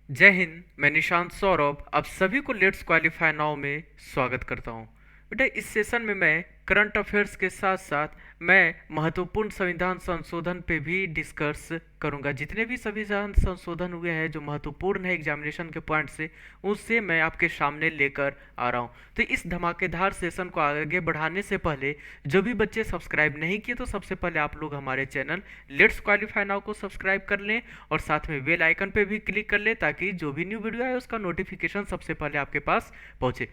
जय हिंद। मैं निशांत सौरभ आप सभी को लेट्स क्वालिफाई नाउ में स्वागत करता हूं। बेटा, इस सेशन में मैं करंट अफेयर्स के साथ साथ मैं महत्वपूर्ण संविधान संशोधन पे भी डिस्कस करूंगा। जितने भी संविधान संशोधन हुए हैं जो महत्वपूर्ण है एग्जामिनेशन के पॉइंट से, उससे मैं आपके सामने लेकर आ रहा हूं। तो इस धमाकेदार सेशन को आगे बढ़ाने से पहले जो भी बच्चे सब्सक्राइब नहीं किए तो सबसे पहले आप लोग हमारे चैनल लेट्स क्वालिफाई नाउ को सब्सक्राइब कर लें और साथ में बेल आइकन पे भी क्लिक कर ले ताकि जो भी न्यू वीडियो आए उसका नोटिफिकेशन सबसे पहले आपके पास पहुंचे।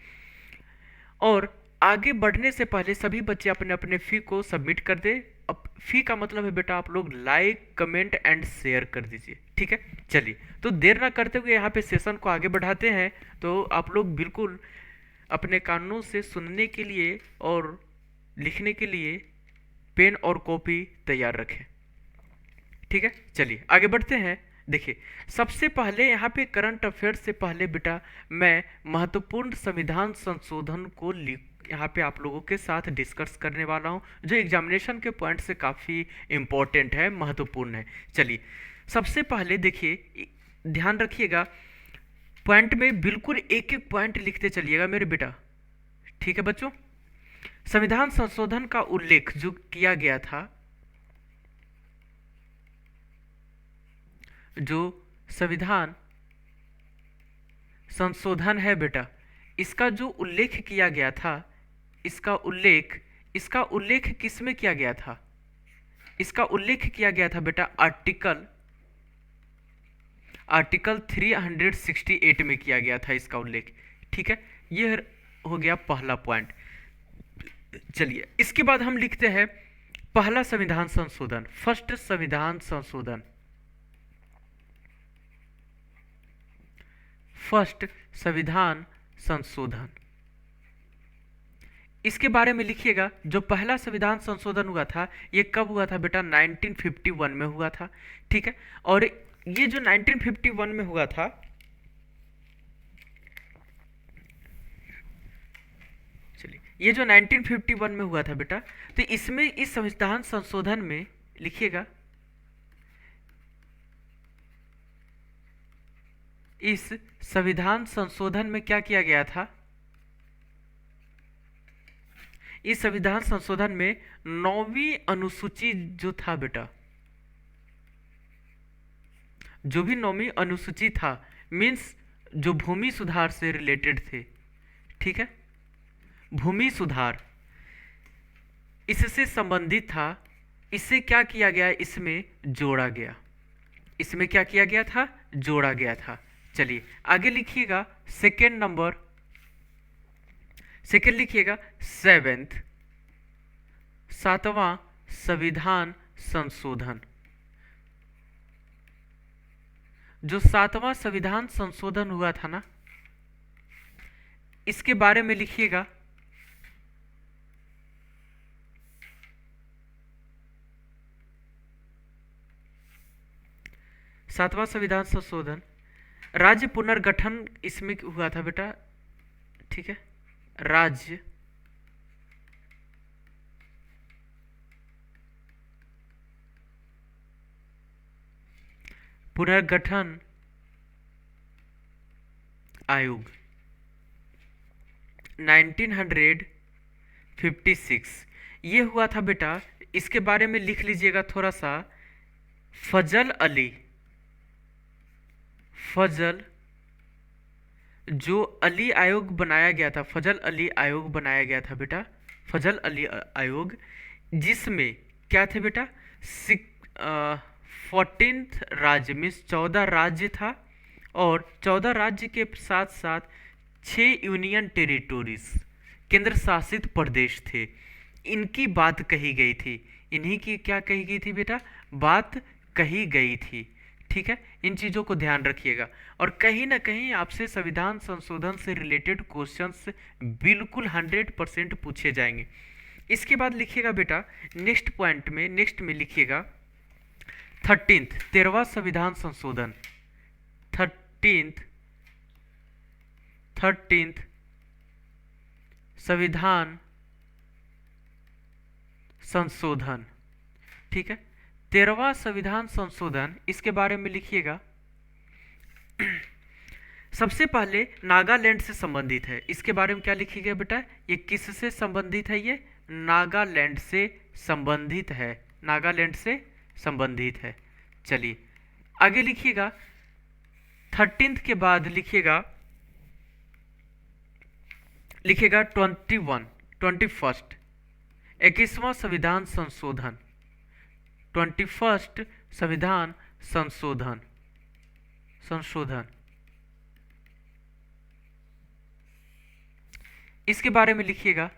और आगे बढ़ने से पहले सभी बच्चे अपने अपने फी को सबमिट कर दे। अब फी का मतलब है बेटा आप लोग लाइक कमेंट एंड शेयर कर दीजिए, ठीक है। चलिए, तो देर ना करते हुए यहाँ पे सेशन को आगे बढ़ाते हैं। तो आप लोग बिल्कुल अपने कानों से सुनने के लिए और लिखने के लिए पेन और कॉपी तैयार रखें, ठीक है। चलिए आगे बढ़ते हैं। देखिए, सबसे पहले यहाँ पे करंट अफेयर से पहले बेटा मैं महत्वपूर्ण संविधान संशोधन को यहाँ पे आप लोगों के साथ डिस्कस करने वाला हूँ जो एग्जामिनेशन के पॉइंट से काफ़ी इम्पोर्टेंट है, महत्वपूर्ण है। चलिए, सबसे पहले देखिए, ध्यान रखिएगा, पॉइंट में बिल्कुल एक एक पॉइंट लिखते चलिएगा मेरे बेटा, ठीक है बच्चों। संविधान संशोधन का उल्लेख जो किया गया था, जो संविधान संशोधन है बेटा, इसका जो उल्लेख किया गया था, इसका उल्लेख किस में किया गया था? इसका उल्लेख किया गया था बेटा आर्टिकल 368 में किया गया था इसका उल्लेख, ठीक है। यह हो गया पहला पॉइंट। चलिए, इसके बाद हम लिखते हैं पहला संविधान संशोधन, फर्स्ट संविधान संशोधन, फर्स्ट संविधान संशोधन। इसके बारे में लिखिएगा, जो पहला संविधान संशोधन हुआ था ये कब हुआ था बेटा? 1951 में हुआ था, ठीक है। और ये जो 1951 में हुआ था, चलिए, ये जो 1951 में हुआ था बेटा, तो इसमें इस संविधान संशोधन में लिखिएगा, इस संविधान संशोधन में क्या किया गया था? इस संविधान संशोधन में 9वीं अनुसूची जो था बेटा, जो भी 9वीं अनुसूची था, मीन्स जो भूमि सुधार से रिलेटेड थे, ठीक है, भूमि सुधार इससे संबंधित था, इससे क्या किया गया? इसमें जोड़ा गया। इसमें क्या किया गया था? जोड़ा गया था। चलिए आगे लिखिएगा, सेकेंड नंबर, सेकेंड लिखिएगा, सातवां संविधान संशोधन। जो सातवां संविधान संशोधन हुआ था ना, इसके बारे में लिखिएगा, सातवां संविधान संशोधन, राज्य पुनर्गठन इसमें हुआ था बेटा, ठीक है। राज्य पुनर्गठन आयोग 1956 ये हुआ था बेटा। इसके बारे में लिख लीजिएगा थोड़ा सा, फजल जो अली आयोग बनाया गया था, फजल अली आयोग बनाया गया था बेटा, फजल अली आयोग, जिसमें क्या थे बेटा? 14th राज्य मीन्स 14 राज्य था, और 14 राज्य के साथ साथ 6 यूनियन टेरिटोरीज, केंद्र शासित प्रदेश थे, इनकी बात कही गई थी। इन्हीं की क्या कही गई थी बेटा? बात कही गई थी, ठीक है। इन चीज़ों को ध्यान रखिएगा, और कहीं ना कहीं आपसे संविधान संशोधन से रिलेटेड क्वेश्चंस बिल्कुल 100% पूछे जाएंगे। इसके बाद लिखिएगा बेटा, नेक्स्ट पॉइंट में, नेक्स्ट में लिखिएगा 13वां संविधान संशोधन, 13th संविधान संशोधन, ठीक है। 13वां संविधान संशोधन, इसके बारे में लिखिएगा, सबसे पहले नागालैंड से संबंधित है। इसके बारे में क्या लिखिएगा बेटा, ये किससे संबंधित है, ये नागालैंड से संबंधित है, नागालैंड से संबंधित है। चलिए आगे लिखिएगा, 13th के बाद लिखिएगा 21st 21वां संविधान संशोधन, 21st संविधान संशोधन इसके बारे में लिखिएगा।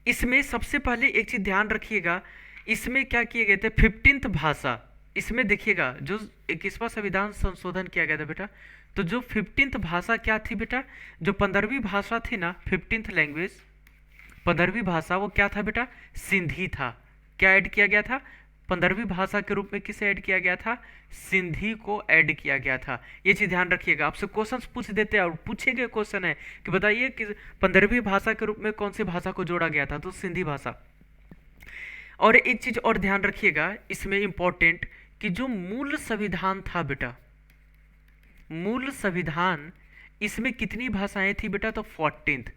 इसमें सबसे पहले एक चीज ध्यान रखिएगा, इसमें क्या किए गए थे, 15th भाषा। इसमें देखिएगा जो 21वां संविधान संशोधन किया गया था बेटा, तो जो 15th भाषा क्या थी बेटा, जो 15वीं भाषा थी ना, 15th लैंग्वेज 15वीं भाषा, वो क्या था बेटा, सिंधी था। क्या ऐड किया गया था 15वीं भाषा के रूप में, किसे ऐड किया गया था, सिंधी को ऐड किया गया था। ये चीज ध्यान रखिएगा, आपसे क्वेश्चंस पूछ देते हैं और पूछे गए क्वेश्चन है कि बताइए कि 15वीं भाषा के रूप में कौन सी भाषा को जोड़ा गया था, तो सिंधी भाषा। और एक चीज और ध्यान रखिएगा इसमें इंपॉर्टेंट, कि जो मूल संविधान था बेटा, मूल संविधान, इसमें कितनी भाषाएं थी बेटा, तो 14th,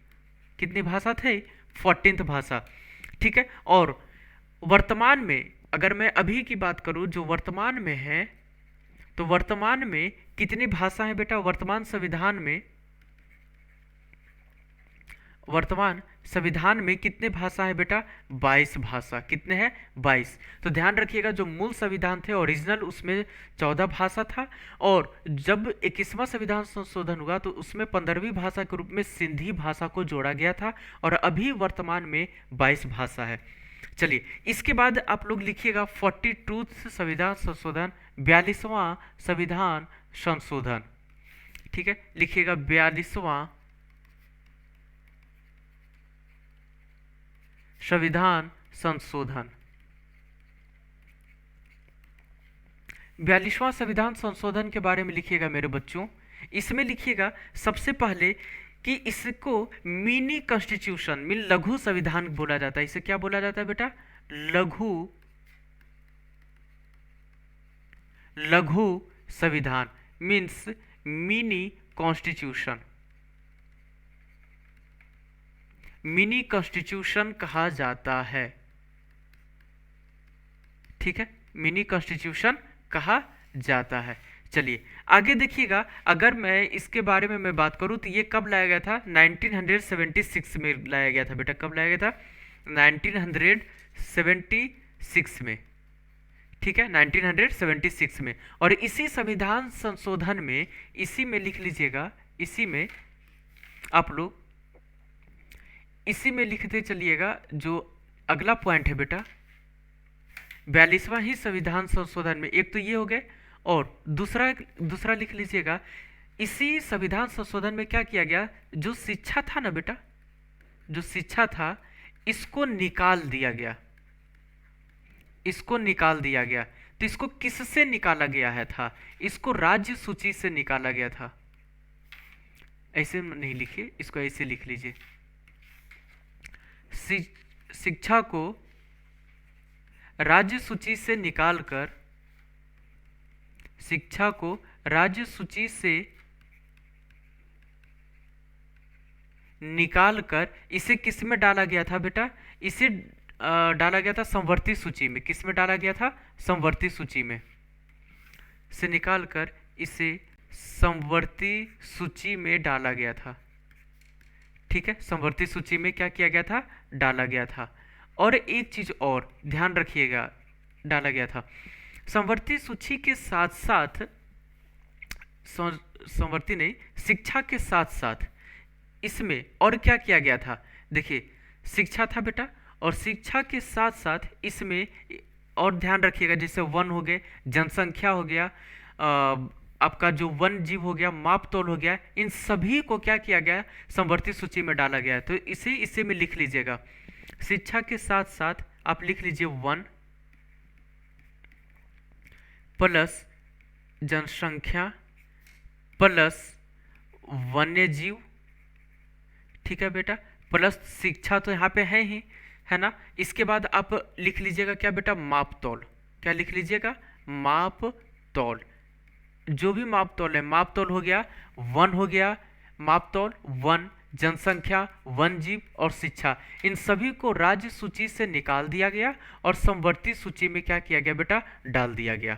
कितनी भाषा थे, 14th भाषा, ठीक है। और वर्तमान में अगर मैं अभी की बात करूं, जो वर्तमान में है, तो वर्तमान में कितनी भाषा है बेटा, वर्तमान संविधान में कितने भाषा है बेटा, 22 भाषा। कितने हैं, 22। तो ध्यान रखिएगा जो मूल संविधान थे ओरिजिनल, उसमें 14 भाषा था, और जब 21वां संविधान संशोधन हुआ तो उसमें 15वीं भाषा के रूप में सिंधी भाषा को जोड़ा गया था, और अभी वर्तमान में 22 भाषा है। चलिए इसके बाद आप लोग लिखिएगा 42 संविधान संशोधन, 42वां संविधान संशोधन, ठीक है, लिखिएगा 42वां संविधान संशोधन। 42वां संविधान संशोधन के बारे में लिखिएगा मेरे बच्चों। इसमें लिखिएगा सबसे पहले कि इसको मिनी कॉन्स्टिट्यूशन, मीन लघु संविधान बोला जाता है। इसे क्या बोला जाता है बेटा, लघु संविधान, means mini constitution, mini constitution कहा जाता है, ठीक है, मिनी कॉन्स्टिट्यूशन कहा जाता है। चलिए आगे देखिएगा, अगर मैं इसके बारे में मैं बात करूं तो ये कब लाया गया था, 1976 में लाया गया था बेटा। कब लाया गया था, 1976 में, ठीक है, 1976 में। और इसी संविधान संशोधन में, इसी में लिख लीजिएगा, इसी में आप लोग इसी में लिखते चलिएगा, जो अगला पॉइंट है बेटा 42वां ही संविधान संशोधन में, एक तो ये हो गए, और दूसरा लिख लीजिएगा, इसी संविधान संशोधन में क्या किया गया, जो शिक्षा था ना बेटा, जो शिक्षा था, इसको निकाल दिया गया, इसको निकाल दिया गया। तो इसको किससे निकाला गया है था, इसको राज्य सूची से निकाला गया था। ऐसे नहीं लिखिए, इसको ऐसे लिख लीजिए, शिक्षा को राज्य सूची से निकालकर, शिक्षा को राज्य सूची से निकालकर इसे किस में डाला गया था बेटा, इसे डाला गया था संवर्ती सूची में। किस में डाला गया था, संवर्ती सूची में से निकालकर इसे संवर्ती सूची में डाला गया था, ठीक है, संवर्ती सूची में क्या किया गया था, डाला गया था। और एक चीज और ध्यान रखिएगा, डाला गया था संवर्ती सूची के साथ साथ, संवर्ती नहीं, शिक्षा के साथ साथ इसमें और क्या किया गया था, देखिए शिक्षा था बेटा, और शिक्षा के साथ साथ इसमें और ध्यान रखिएगा, जैसे वन हो गए, जनसंख्या हो गया, आपका जो वन जीव हो गया, मापतौल हो गया, इन सभी को क्या किया गया, संवर्ती सूची में डाला गया। तो इसे में लिख लीजिएगा, शिक्षा के साथ साथ आप लिख लीजिए वन प्लस जनसंख्या प्लस वन्य जीव, ठीक है बेटा, प्लस शिक्षा तो यहाँ पे है ही, है ना। इसके बाद आप लिख लीजिएगा क्या बेटा, मापतौल। क्या लिख लीजिएगा, मापतौल, जो भी मापतौल है, मापतौल हो गया वन, हो गया मापतौल वन, जनसंख्या, वन जीव और शिक्षा, इन सभी को राज्य सूची से निकाल दिया गया और समवर्ती सूची में क्या किया गया बेटा, डाल दिया गया।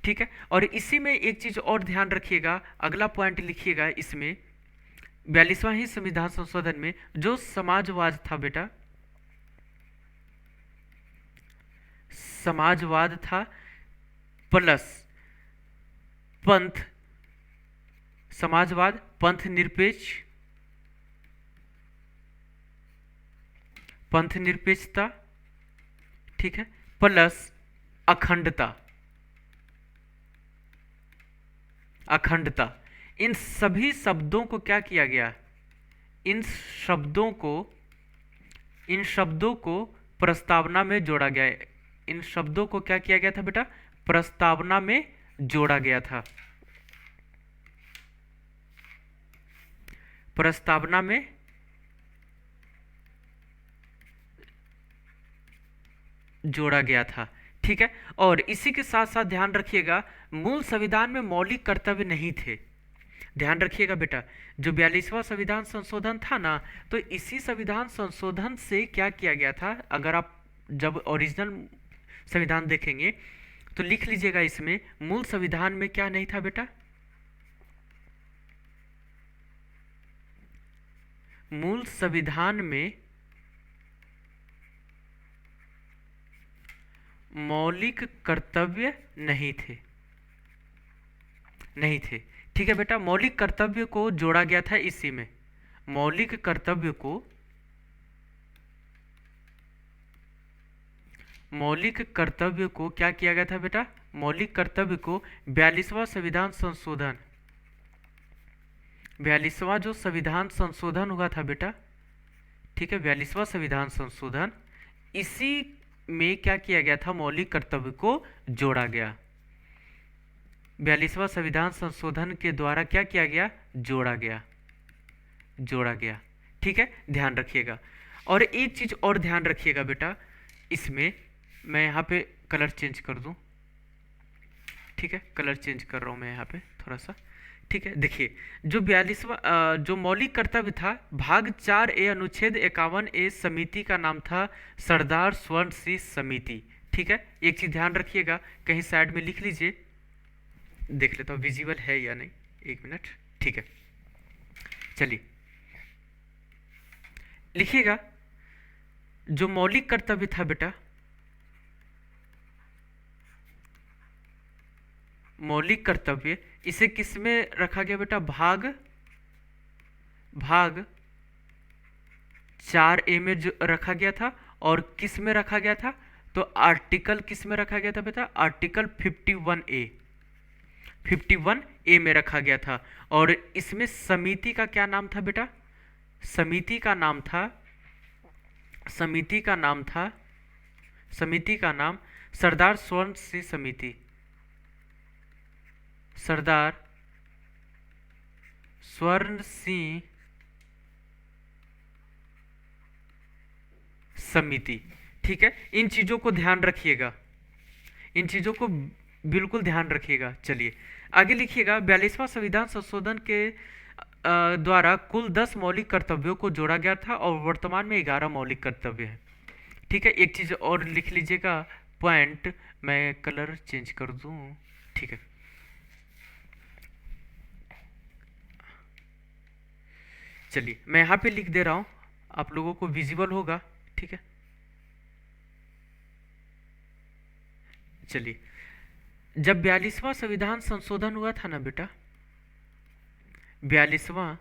ठीक है, और इसी में एक चीज और ध्यान रखिएगा, अगला पॉइंट लिखिएगा इसमें, 42वां ही संविधान संशोधन में जो समाजवाद था बेटा, समाजवाद था प्लस पंथ, समाजवाद, पंथ निरपेक्ष, पंथ निरपेक्षता, ठीक है, प्लस अखंडता, अखंडता, इन सभी शब्दों को क्या किया गया, इन शब्दों को, इन शब्दों को प्रस्तावना में जोड़ा गया है। इन शब्दों को क्या किया गया था बेटा, प्रस्तावना में जोड़ा गया था, प्रस्तावना में जोड़ा गया था। ठीक है, और इसी के साथ साथ ध्यान रखिएगा, मूल संविधान में मौलिक कर्तव्य नहीं थे। ध्यान रखिएगा बेटा, जो 42वां संविधान संशोधन था ना, तो इसी संविधान संशोधन से क्या किया गया था, अगर आप जब ओरिजिनल संविधान देखेंगे तो लिख लीजिएगा इसमें, मूल संविधान में क्या नहीं था बेटा, मूल संविधान में मौलिक कर्तव्य नहीं थे, नहीं थे। ठीक है बेटा, मौलिक कर्तव्य को जोड़ा गया था इसी में, मौलिक कर्तव्य को, मौलिक कर्तव्य को क्या किया गया था बेटा, मौलिक कर्तव्य को 42वां संविधान संशोधन, 42वां जो संविधान संशोधन हुआ था बेटा, ठीक है, 42वां संविधान संशोधन, इसी में क्या किया गया था, मौलिक कर्तव्य को जोड़ा गया। 42वां संविधान संशोधन के द्वारा क्या किया गया, जोड़ा गया, जोड़ा गया। ठीक है, ध्यान रखिएगा। और एक चीज और ध्यान रखिएगा बेटा, इसमें मैं यहाँ पे कलर चेंज कर दूं, ठीक है, कलर चेंज कर रहा हूँ मैं यहाँ पे थोड़ा सा। ठीक है, देखिए, जो 42वां जो मौलिक कर्तव्य था, भाग 4A अनुच्छेद 51A समिति का नाम था सरदार स्वर्ण सिंह समिति। ठीक है, एक चीज ध्यान रखिएगा, कहीं साइड में लिख लीजिए, देख लेता हूँ विजिबल है या नहीं, एक मिनट। ठीक है, चलिए लिखिएगा, जो मौलिक कर्तव्य था बेटा, मौलिक कर्तव्य, इसे किस में रखा गया बेटा, भाग 4A में जो रखा गया था, और किस में रखा गया था, तो आर्टिकल किस में रखा गया था बेटा, आर्टिकल 51A में रखा गया था। और इसमें समिति का क्या नाम था बेटा, समिति का नाम था, समिति का नाम था, समिति का नाम सरदार स्वर्ण सिंह समिति, सरदार स्वर्ण सिंह समिति। ठीक है, इन चीजों को ध्यान रखिएगा, इन चीजों को बिल्कुल ध्यान रखिएगा। चलिए आगे लिखिएगा, 42वां संविधान संशोधन के द्वारा कुल 10 मौलिक कर्तव्यों को जोड़ा गया था और वर्तमान में 11 मौलिक कर्तव्य है। ठीक है, एक चीज और लिख लीजिएगा पॉइंट, मैं कलर चेंज कर दूं। ठीक है, चलिए मैं यहाँ पे लिख दे रहा हूँ, आप लोगों को विजिबल होगा। ठीक है, चलिए, जब 42वां संविधान संशोधन हुआ था ना बेटा, 42वां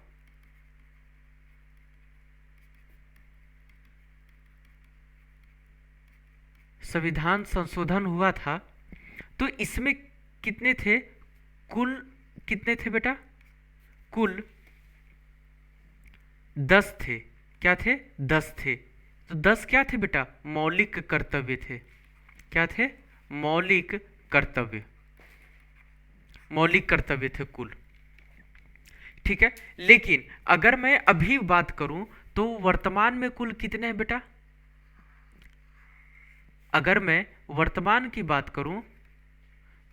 संविधान संशोधन हुआ था, तो इसमें कितने थे, कुल कितने थे बेटा, कुल 10 थे। क्या थे, 10 थे। तो 10 क्या थे बेटा, मौलिक कर्तव्य थे। क्या थे, मौलिक कर्तव्य, मौलिक कर्तव्य थे कुल। ठीक है, लेकिन अगर मैं अभी बात करूं तो वर्तमान में कुल कितने हैं बेटा, अगर मैं वर्तमान की बात करूं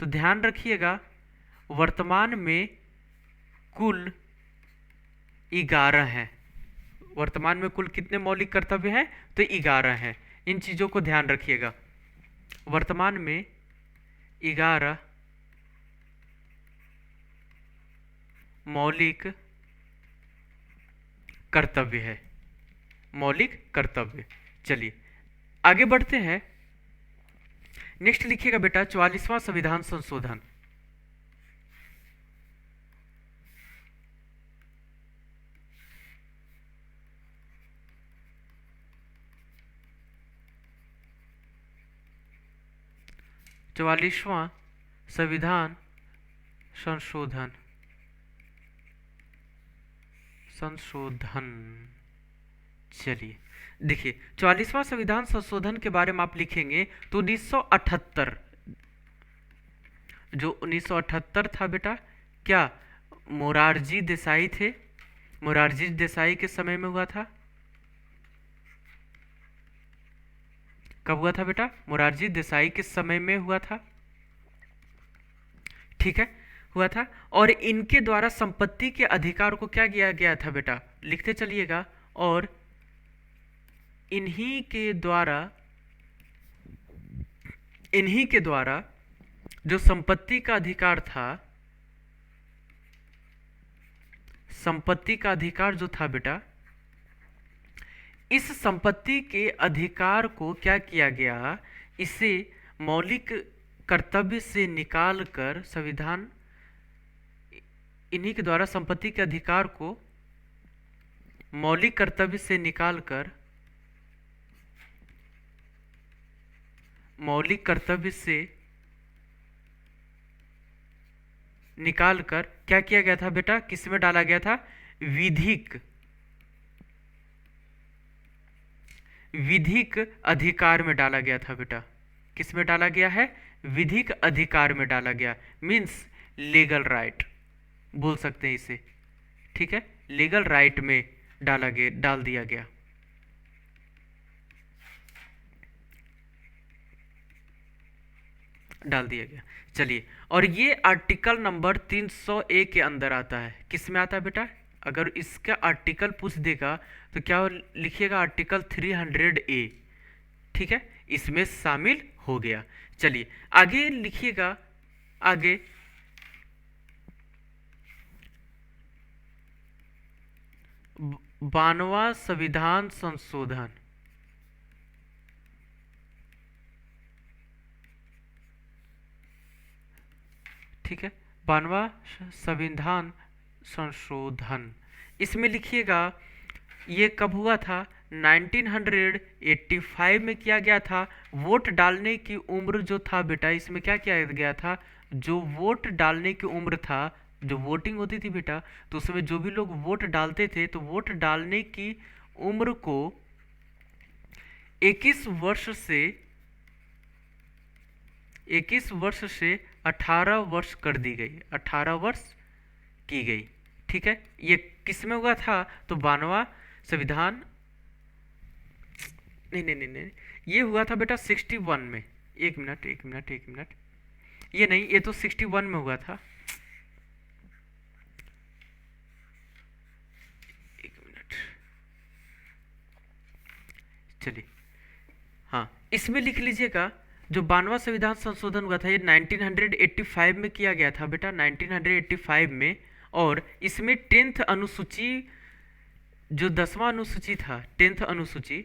तो ध्यान रखिएगा, वर्तमान में कुल 11 हैं। वर्तमान में कुल कितने मौलिक कर्तव्य हैं? तो 11 हैं। इन चीजों को ध्यान रखिएगा। वर्तमान में 11 मौलिक कर्तव्य है। मौलिक कर्तव्य। चलिए आगे बढ़ते हैं। नेक्स्ट लिखिएगा बेटा 44वां संविधान संशोधन। चवालीसवां संविधान संशोधन चलिए देखिए 44वां संविधान संशोधन के बारे में आप लिखेंगे तो 1978, जो 1978 था बेटा, क्या मोरारजी देसाई थे? मोरारजी देसाई के समय में हुआ था। कब हुआ था बेटा? मोरारजी देसाई के समय में हुआ था। ठीक है, हुआ था। और इनके द्वारा संपत्ति के अधिकार को क्या किया गया था बेटा? लिखते चलिएगा। और इन्हीं के द्वारा जो संपत्ति का अधिकार था, संपत्ति का अधिकार जो था बेटा, इस संपत्ति के अधिकार को क्या किया गया? इसे मौलिक कर्तव्य से निकालकर संविधान, इन्हीं के द्वारा संपत्ति के अधिकार को मौलिक कर्तव्य से निकालकर, मौलिक कर्तव्य से निकालकर क्या किया गया था बेटा? किस में डाला गया था? विधिक अधिकार में डाला गया था बेटा। किस में डाला गया है? विधिक अधिकार में डाला गया। मीन्स लीगल राइट बोल सकते हैं इसे। ठीक है, लीगल राइट में डाल दिया गया। चलिए, और ये आर्टिकल नंबर 300A के अंदर आता है। किस में आता है बेटा? अगर इसका आर्टिकल पूछ देगा तो क्या लिखिएगा? Article 300A। ठीक है, इसमें शामिल हो गया। चलिए आगे लिखिएगा। आगे 92वां संविधान संशोधन। ठीक है, 92वां संविधान संशोधन। इसमें लिखिएगा ये कब हुआ था? 1985 में किया गया था। वोट डालने की उम्र जो था बेटा, इसमें क्या किया गया था? जो वोट डालने की उम्र था, जो वोटिंग होती थी बेटा, तो उसमें जो भी लोग वोट डालते थे तो वोट डालने की उम्र को 21 वर्ष से 18 वर्ष कर दी गई। 18 वर्ष की गई। ठीक है, ये किस में हुआ था? तो 92वां संविधान, नहीं, ये हुआ था बेटा 61 में। एक मिनट, ये नहीं, ये तो 61 में हुआ था। एक मिनट, चलिए, हाँ, इसमें लिख लीजिएगा जो 92वां संविधान संशोधन हुआ था ये 1985 में किया गया था बेटा, 1985 में। और इसमें 10th अनुसूची, जो 10वां अनुसूची था, 10th अनुसूची,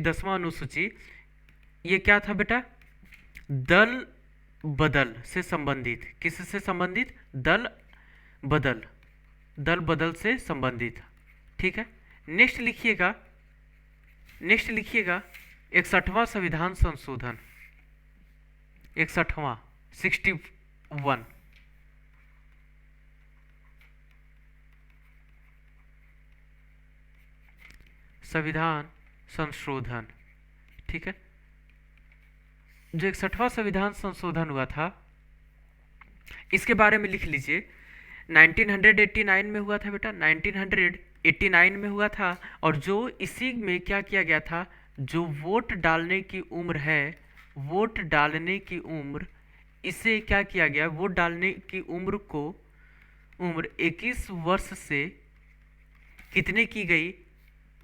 10वां अनुसूची, ये क्या था बेटा? दल बदल से संबंधित। किससे संबंधित? दल बदल से संबंधित। ठीक है, नेक्स्ट लिखिएगा 61वां संविधान संशोधन। 61वां 61 संविधान संशोधन। ठीक है, जो 61वां संविधान संशोधन हुआ था इसके बारे में लिख लीजिए। 1989 में हुआ था बेटा, 1989 में हुआ था। और जो इसी में क्या किया गया था? जो वोट डालने की उम्र है वोट डालने की उम्र, इसे क्या किया गया, वोट डालने की उम्र 21 वर्ष से कितने की गई,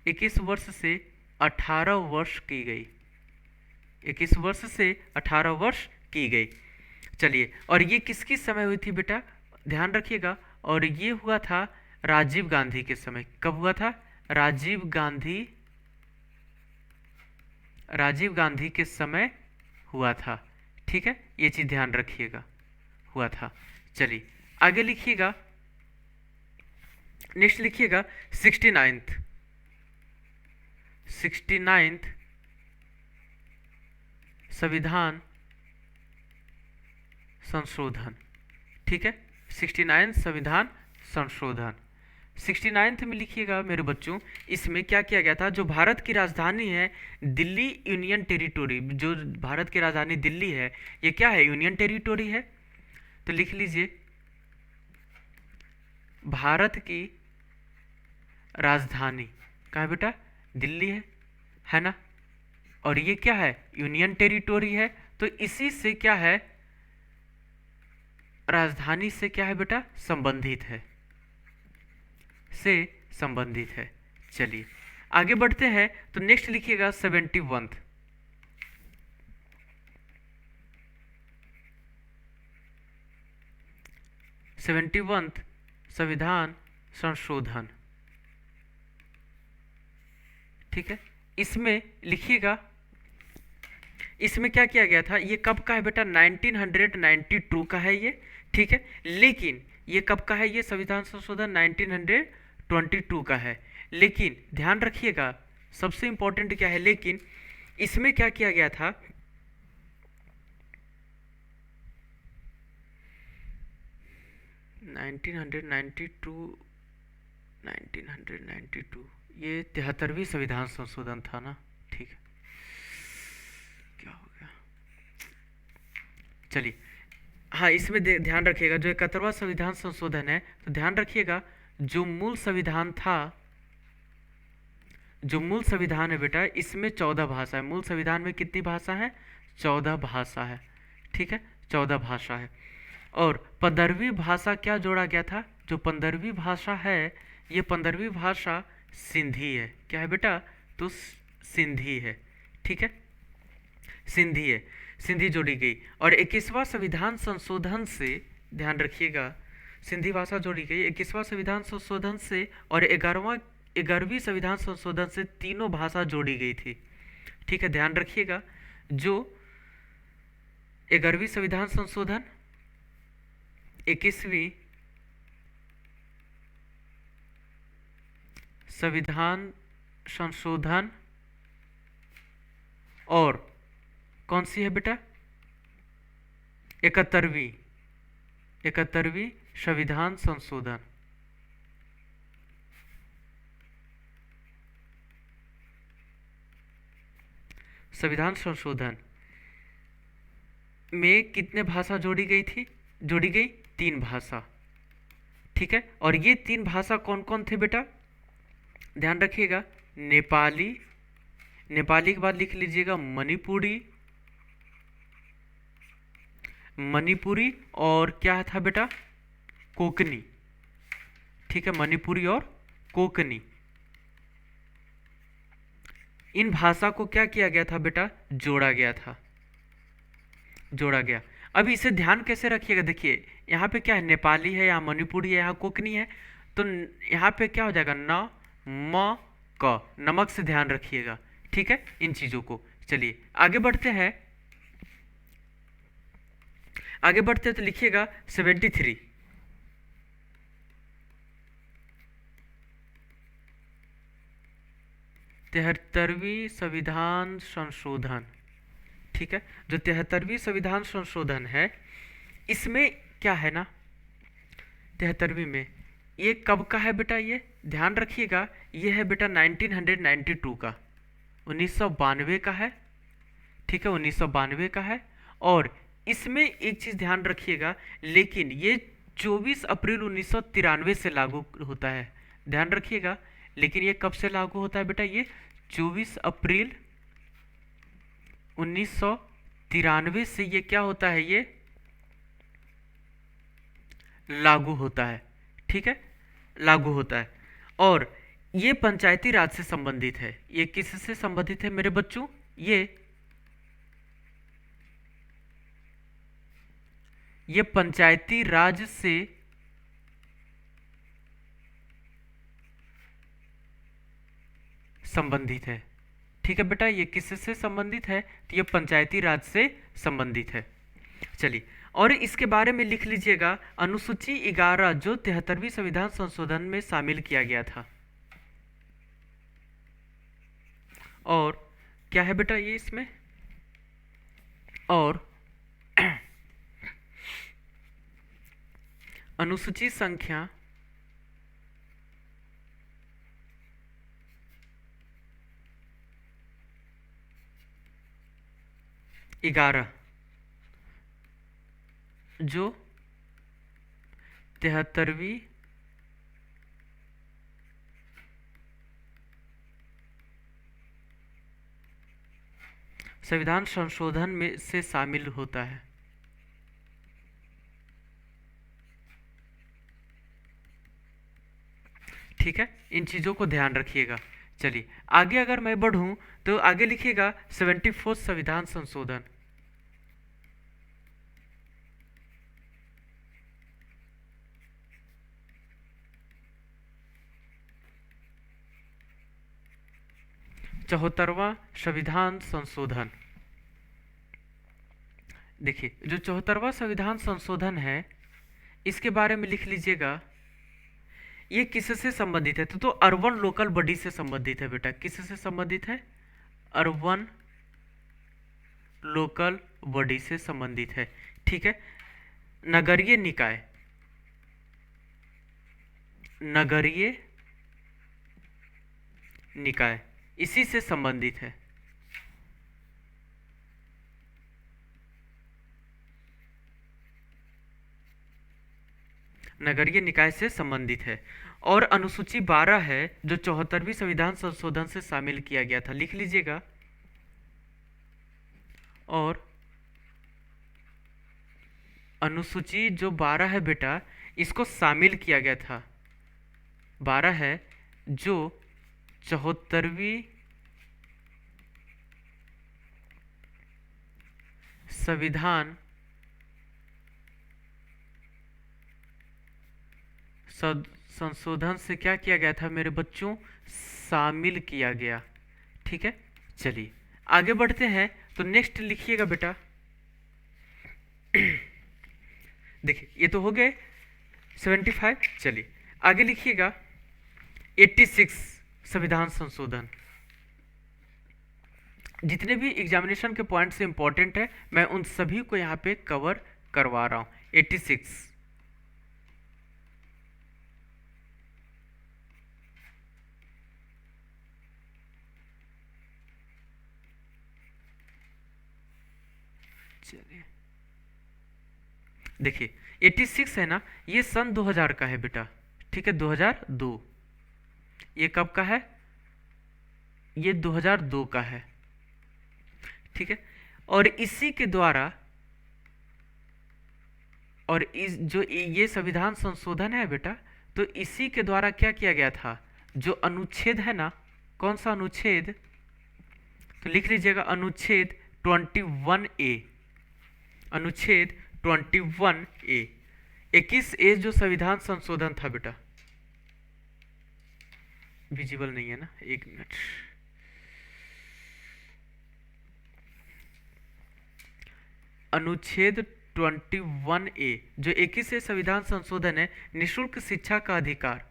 21 वर्ष से 18 वर्ष की गई, 21 वर्ष से 18 वर्ष की गई। चलिए, और ये किसकी समय हुई थी बेटा, ध्यान रखिएगा, और ये हुआ था राजीव गांधी के समय। कब हुआ था, राजीव गांधी के समय हुआ था। ठीक है, ये चीज ध्यान रखिएगा, हुआ था। चलिए आगे लिखिएगा, नेक्स्ट लिखिएगा 69th संविधान संशोधन। ठीक है, 69 संविधान संशोधन। 69 में लिखिएगा मेरे बच्चों, इसमें क्या किया गया था, जो भारत की राजधानी है दिल्ली यूनियन टेरिटोरी, जो भारत की राजधानी दिल्ली है, ये क्या है, यूनियन टेरिटोरी है। तो लिख लीजिए, भारत की राजधानी कहाँ है बेटा, दिल्ली है ना, और ये क्या है, यूनियन टेरिटोरी है। तो इसी से क्या है, राजधानी से क्या है बेटा, संबंधित है, से संबंधित है। चलिए आगे बढ़ते हैं, तो नेक्स्ट लिखिएगा 71th संविधान संशोधन। ठीक है, इसमें लिखिएगा, इसमें क्या किया गया था, ये कब का है बेटा, 1992 का है ये। ठीक है, लेकिन ये कब का है, ये संविधान संशोधन 1922 का है। लेकिन ध्यान रखिएगा, सबसे इंपॉर्टेंट क्या है, लेकिन इसमें क्या किया गया था, 1992 ये 73वीं संविधान संशोधन था ना। ठीक है, क्या हो गया, चलिए हाँ, इसमें ध्यान रखिएगा, जो 71वां संविधान संशोधन है, तो ध्यान रखिएगा, जो मूल संविधान था, जो मूल संविधान है बेटा, इसमें 14 भाषा है। मूल संविधान में कितनी भाषा है, 14 भाषा है। ठीक है, 14 भाषा है, और 15वीं भाषा क्या जोड़ा गया था, जो 15वीं भाषा है, ये 15वीं भाषा सिंधी है। क्या है बेटा, तो सिंधी है। ठीक है, सिंधी है, सिंधी जोड़ी गई, और 21वां संविधान संशोधन से, ध्यान रखिएगा, सिंधी भाषा जोड़ी गई 21वां संविधान संशोधन से, और 11वीं संविधान संशोधन से तीनों भाषा जोड़ी गई थी। ठीक है, ध्यान रखिएगा, जो 11वीं संविधान संशोधन, 21वीं संविधान संशोधन, और कौन सी है बेटा, 71वीं संविधान संशोधन। संविधान संशोधन में कितने भाषा जोड़ी गई थी, जोड़ी गई 3 भाषा। ठीक है, और ये 3 भाषा कौन कौन थे बेटा, ध्यान रखिएगा, नेपाली, नेपाली के बाद लिख लीजिएगा मणिपुरी, और क्या था बेटा, कोकनी। ठीक है, मणिपुरी और कोकनी, इन भाषा को क्या किया गया था बेटा, जोड़ा गया था, जोड़ा गया। अब इसे ध्यान कैसे रखिएगा, देखिए यहाँ पे क्या है, नेपाली है, यहाँ मणिपुरी है, यहाँ कोकनी है, तो यहाँ पे क्या हो जाएगा, न म क, नमक से ध्यान रखिएगा। ठीक है, इन चीजों को। चलिए आगे बढ़ते हैं, आगे बढ़ते हैं, तो लिखिएगा 73 73वीं संविधान संशोधन। ठीक है, जो 73वीं संविधान संशोधन है, इसमें क्या है ना, 73वीं में ये कब का है बेटा, ये ध्यान रखिएगा, ये है बेटा 1992 का, 1992 का है। ठीक है, 1992 का है, और इसमें एक चीज ध्यान रखिएगा, लेकिन ये 24 अप्रैल 1993 से लागू होता है, ध्यान रखिएगा। लेकिन ये कब से लागू होता है बेटा, ये 24 अप्रैल 93 से ये क्या होता है, ये लागू होता है। ठीक है, लागू होता है। और ये पंचायती राज से संबंधित है। ये किससे संबंधित है मेरे बच्चों? ये पंचायती राज से संबंधित है। ठीक है बेटा, ये किससे संबंधित है? तो ये पंचायती राज से संबंधित है। चलिए, और इसके बारे में लिख लीजिएगा, अनुसूची 11 जो 73वीं संविधान संशोधन में शामिल किया गया था। और क्या है बेटा ये इसमें? और अनुसूची संख्या 11 जो 73वीं संविधान संशोधन में से शामिल होता है। ठीक है, इन चीज़ों को ध्यान रखिएगा। चलिए आगे अगर मैं बढ़ूं तो आगे लिखिएगा 74 संविधान संशोधन। चौहत्तरवां संविधान संशोधन। देखिए, जो 74वां संविधान संशोधन है इसके बारे में लिख लीजिएगा, ये किससे संबंधित है? तो अर्बन लोकल बॉडी से संबंधित है बेटा। किससे संबंधित है? अर्बन लोकल बॉडी से संबंधित है। ठीक है, नगरीय निकाय, नगरीय निकाय इसी से संबंधित है। नगरीय निकाय से संबंधित है। और अनुसूची 12 है जो 74वीं संविधान संशोधन से शामिल किया गया था। लिख लीजिएगा, और अनुसूची जो 12 है बेटा इसको शामिल किया गया था। 12 है जो 74वीं संविधान संशोधन से क्या किया गया था मेरे बच्चों? शामिल किया गया। ठीक है, चलिए आगे बढ़ते हैं। तो नेक्स्ट लिखिएगा बेटा। देखिए, ये तो हो गए 75। चलिए आगे लिखिएगा 86 संविधान संशोधन। जितने भी एग्जामिनेशन के पॉइंट से इंपॉर्टेंट है मैं उन सभी को यहाँ पे कवर करवा रहा हूँ। 86 चलिए, देखिए 86 है ना, ये सन 2000 का है बेटा। ठीक है, 2002। ये कब का है? ये 2002 का है। ठीक है, और इसी के द्वारा, और इस जो ये संविधान संशोधन है बेटा, तो इसी के द्वारा क्या किया गया था? जो अनुच्छेद है ना, कौन सा अनुच्छेद? तो लिख लीजिएगा अनुच्छेद 21A। अनुच्छेद 21A, 21A जो संविधान संशोधन था बेटा। विजिबल नहीं है ना, एक मिनट। अनुच्छेद 21A जो 21 संविधान संशोधन है, निशुल्क शिक्षा का अधिकार,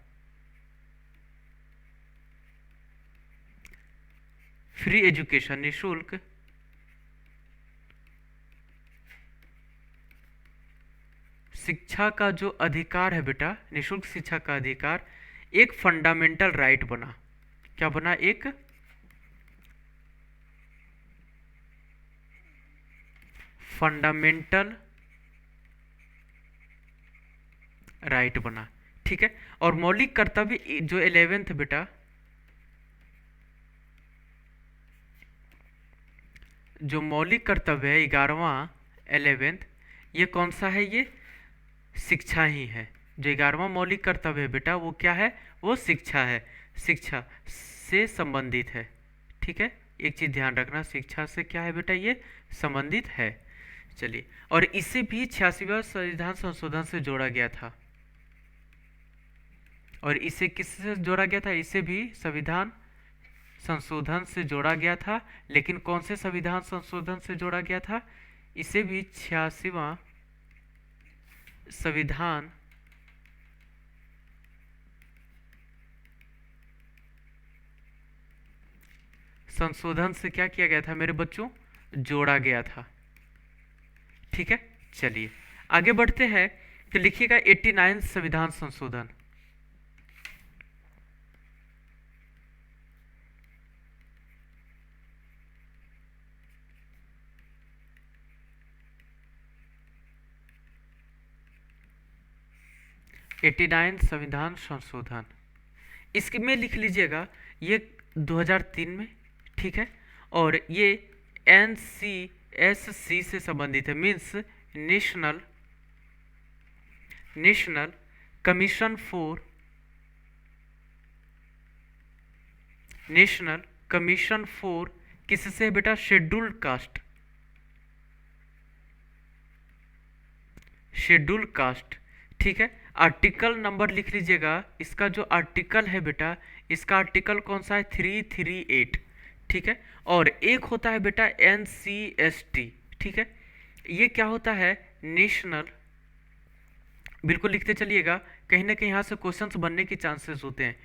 फ्री एजुकेशन, निशुल्क शिक्षा का जो अधिकार है बेटा, निशुल्क शिक्षा का अधिकार एक फंडामेंटल राइट बना। क्या बना? एक फंडामेंटल राइट बना। ठीक है, और मौलिक कर्तव्य जो 11th बेटा, जो मौलिक कर्तव्य है 11वां 11th, ये कौन सा है? ये शिक्षा ही है। जो 11वां मौलिक कर्तव्य है बेटा वो क्या है? वो शिक्षा है, शिक्षा से संबंधित है। ठीक है, एक चीज ध्यान रखना, शिक्षा से क्या है बेटा? ये संबंधित है। चलिए, और इसे भी 86वां संविधान संशोधन से जोड़ा गया था। और इसे किससे जोड़ा गया था? इसे भी संविधान संशोधन से जोड़ा गया था। लेकिन कौन से संविधान संशोधन से जोड़ा गया था? इसे भी 86वां संविधान संशोधन से क्या किया गया था मेरे बच्चों? जोड़ा गया था। ठीक है, चलिए आगे बढ़ते हैं। तो लिखिएगा 89 संविधान संशोधन। एट्टी नाइन संविधान संशोधन, इसमें लिख लीजिएगा ये 2003 में। ठीक है, और ये NCSC से संबंधित है, मीन्स नेशनल कमीशन फॉर किससे बेटा? Schedule caste. ठीक है, आर्टिकल नंबर लिख लीजिएगा। इसका जो आर्टिकल है बेटा, इसका आर्टिकल कौन सा है? 338। ठीक है, और एक होता है बेटा NCST। ठीक है, ये क्या होता है? नेशनल, बिल्कुल लिखते चलिएगा, कहीं ना कहीं यहाँ से क्वेश्चंस बनने के चांसेस होते हैं।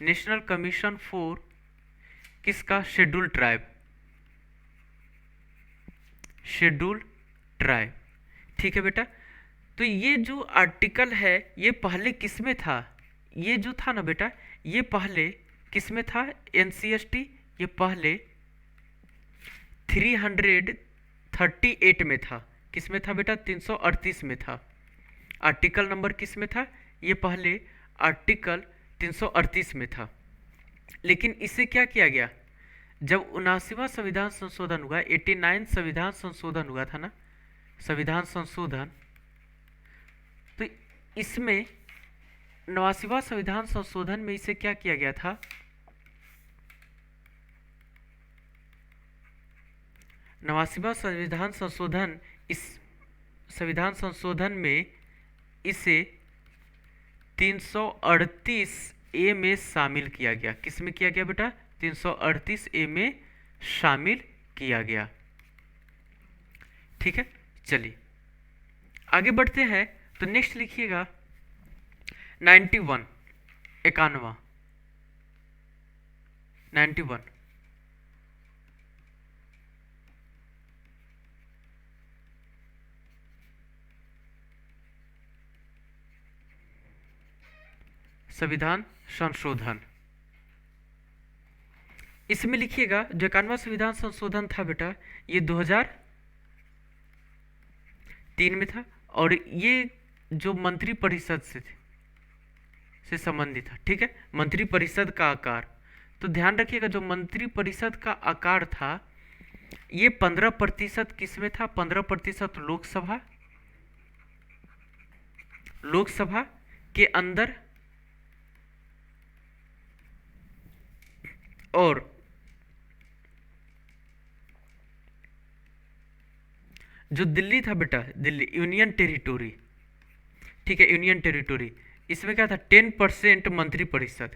नेशनल कमीशन फॉर किसका? Schedule tribe. ठीक है बेटा, तो ये जो आर्टिकल है ये पहले किस में था? ये जो था ना बेटा, ये पहले किस में था? NCST, ये पहले 338 में था। किस में था बेटा? 338 में था। आर्टिकल नंबर किस में था? ये पहले आर्टिकल 338 में था। लेकिन इसे क्या किया गया? जब 79वां संविधान संशोधन हुआ, 89 संविधान संशोधन हुआ था ना, संविधान संशोधन, तो इसमें 89वां संविधान संशोधन में इसे क्या किया गया था? 89वां संविधान संशोधन, इस संविधान संशोधन में इसे 338A में शामिल किया गया। किस में किया गया बेटा? 338A में शामिल किया गया। ठीक है, चलिए आगे बढ़ते हैं। तो नेक्स्ट लिखिएगा 91 91 संविधान संशोधन। इसमें लिखिएगा जो 91वां संविधान संशोधन था बेटा, ये 2003 में था। और ये जो मंत्रिपरिषद से संबंधित था। ठीक है, मंत्रिपरिषद का आकार, तो ध्यान रखिएगा जो मंत्रिपरिषद का आकार था ये 15% किस में था? 15% लोकसभा के अंदर, और जो दिल्ली था बेटा, दिल्ली यूनियन टेरिटोरी, ठीक है, यूनियन टेरिटोरी, इसमें क्या था? 10% मंत्रिपरिषद।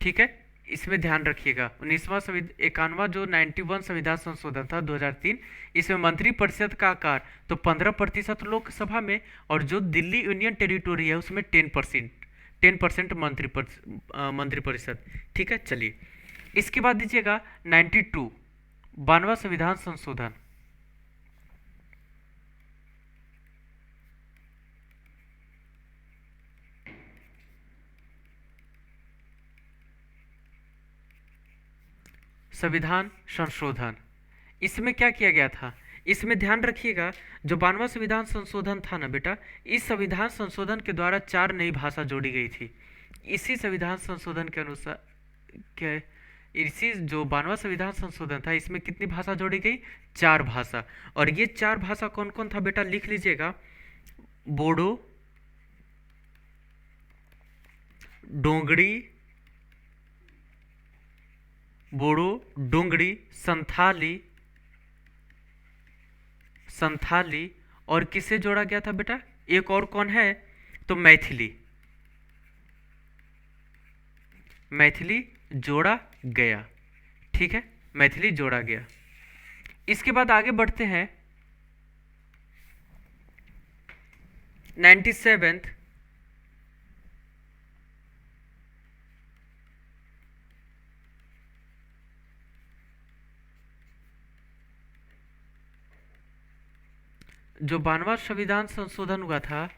ठीक है, इसमें ध्यान रखिएगा 91वां जो 91 संविधान संशोधन था 2003, इसमें मंत्रिपरिषद का आकार तो 15% लोकसभा में, और जो दिल्ली यूनियन टेरिटोरी है उसमें 10% मंत्रिपरिषद। ठीक है, चलिए इसके बाद दीजिएगा 92 92वां संविधान संशोधन। संविधान संशोधन, इसमें क्या किया गया था? इसमें ध्यान रखिएगा जो 92वां संविधान संशोधन था ना बेटा, इस संविधान संशोधन के द्वारा 4 नई भाषा जोड़ी गई थी। इसी संविधान संशोधन के अनुसार क्या, इसी जो 92वां संविधान संशोधन था, इसमें कितनी भाषा जोड़ी गई? 4 भाषा। और ये 4 भाषा कौन कौन था बेटा, लिख लीजिएगा। बोडो, डोंगरी, बोडो, डोंगरी, संथाली, संथाली, और किसे जोड़ा गया था बेटा? एक और कौन है? तो मैथिली, मैथिली जोड़ा गया। ठीक है, मैथिली जोड़ा गया। इसके बाद आगे बढ़ते हैं। 97th जो 92वां संविधान संशोधन हुआ था,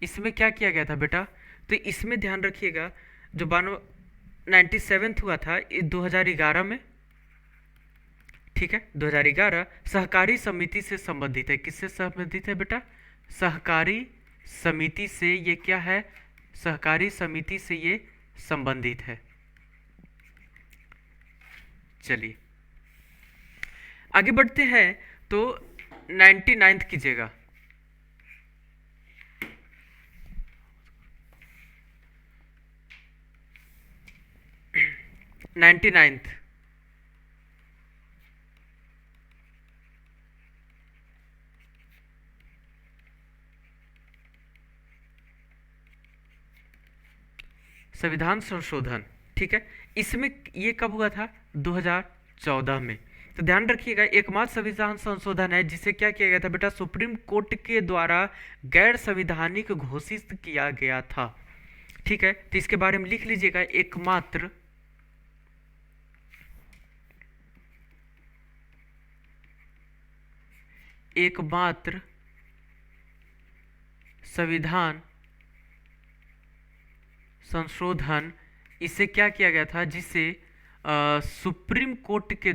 इसमें क्या किया गया था बेटा? तो इसमें ध्यान रखिएगा, जो 97th हुआ था 2011 में। ठीक है, 2011 सहकारी समिति से संबंधित है। किससे संबंधित है बेटा? सहकारी समिति से। ये क्या है? सहकारी समिति से ये संबंधित है। चलिए आगे बढ़ते हैं। तो 99th कीजिएगा। 99th संविधान संशोधन। ठीक है, इसमें ये कब हुआ था? 2014 में। तो ध्यान रखिएगा, एकमात्र संविधान संशोधन है जिसे क्या किया गया था बेटा? सुप्रीम कोर्ट के द्वारा गैर संवैधानिक घोषित किया गया था। ठीक है, तो इसके बारे में लिख लीजिएगा। एकमात्र एकमात्र संविधान संशोधन, इसे क्या किया गया था? जिसे सुप्रीम कोर्ट के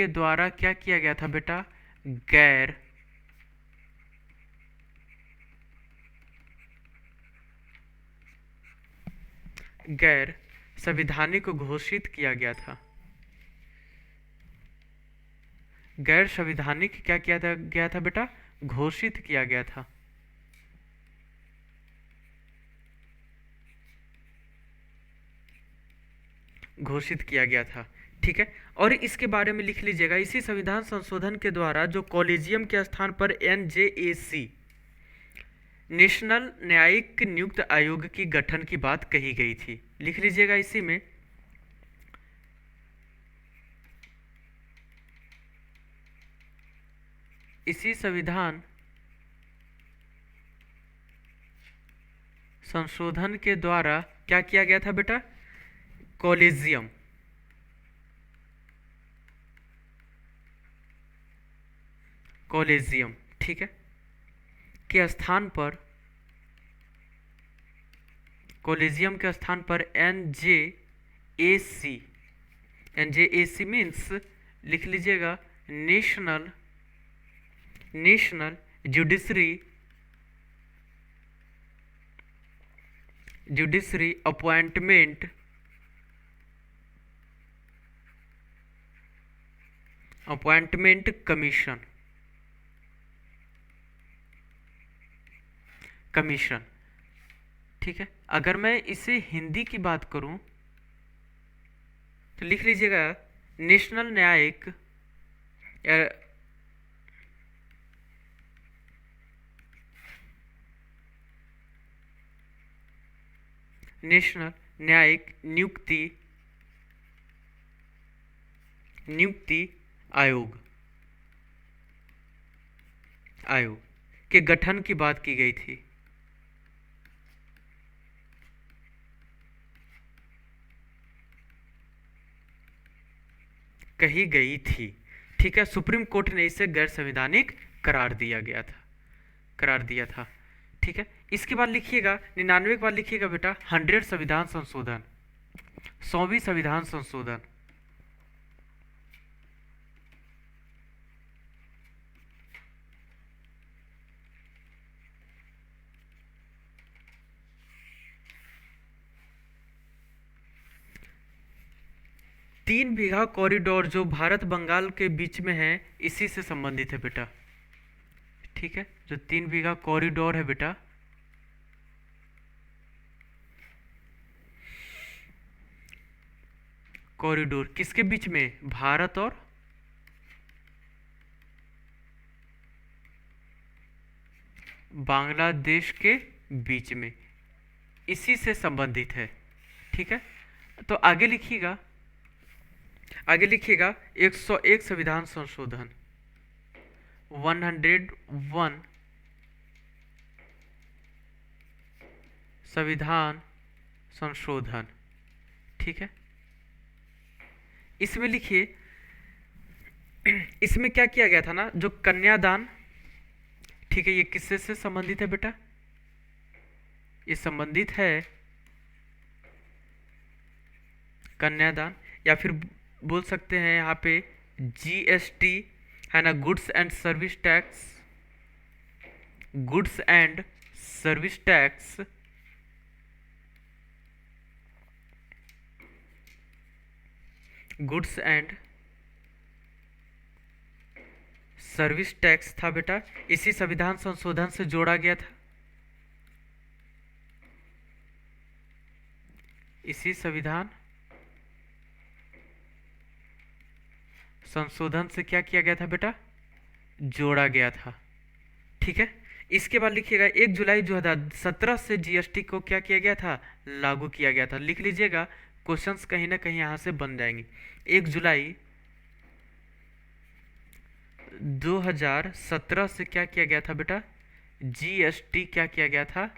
द्वारा क्या किया गया था बेटा? गैर संवैधानिक घोषित किया गया था। गैर संवैधानिक क्या किया गया था बेटा? घोषित किया गया था। घोषित किया गया था। ठीक है, और इसके बारे में लिख लीजिएगा। इसी संविधान संशोधन के द्वारा जो कॉलेजियम के स्थान पर NJAC, नेशनल न्यायिक नियुक्त आयोग की गठन की बात कही गई थी। लिख लीजिएगा इसी में। इसी संविधान संशोधन के द्वारा क्या किया गया था बेटा? कॉलेजियम ठीक है, के स्थान पर, कॉलेजियम के स्थान पर NJAC। NJAC मीन्स लिख लीजिएगा नेशनल जुडिशरी अपॉइंटमेंट कमीशन। ठीक है, अगर मैं इसे हिंदी की बात करूं तो लिख लीजिएगा नेशनल न्यायिक नियुक्ति आयोग के गठन की बात की गई थी। ठीक है, सुप्रीम कोर्ट ने इसे गैर संवैधानिक करार दिया था। ठीक है, इसके बाद लिखिएगा 99 के बाद लिखिएगा बेटा 100 संविधान संशोधन, 100वीं संविधान संशोधन। 3 बीघा कॉरिडोर जो भारत बंगाल के बीच में है, इसी से संबंधित है बेटा। ठीक है, जो 3 बीघा कॉरिडोर है बेटा, कॉरिडोर किसके बीच में? भारत और बांग्लादेश के बीच में, इसी से संबंधित है। ठीक है, तो आगे लिखिएगा, आगे लिखिएगा 101 संविधान संशोधन, 101 संविधान संशोधन। ठीक है, इसमें लिखिए, इसमें क्या किया गया था ना, जो कन्यादान, ठीक है, ये किससे से संबंधित है बेटा? ये संबंधित है कन्यादान, या फिर बोल सकते हैं यहाँ पे जीएसटी है ना, goods and service tax, goods and service tax, goods and service tax था बेटा, इसी संविधान संशोधन से जोड़ा गया था। इसी संविधान संशोधन से क्या किया गया था बेटा? जोड़ा गया था। ठीक है, इसके बाद लिखिएगा 1 जुलाई 2017 से जीएसटी को क्या किया गया था? लागू किया गया था। लिख लीजिएगा, क्वेश्चंस कहीं ना कहीं यहाँ से बन जाएंगे। 1 जुलाई 2017 से क्या किया गया था बेटा? जीएसटी क्या किया गया था?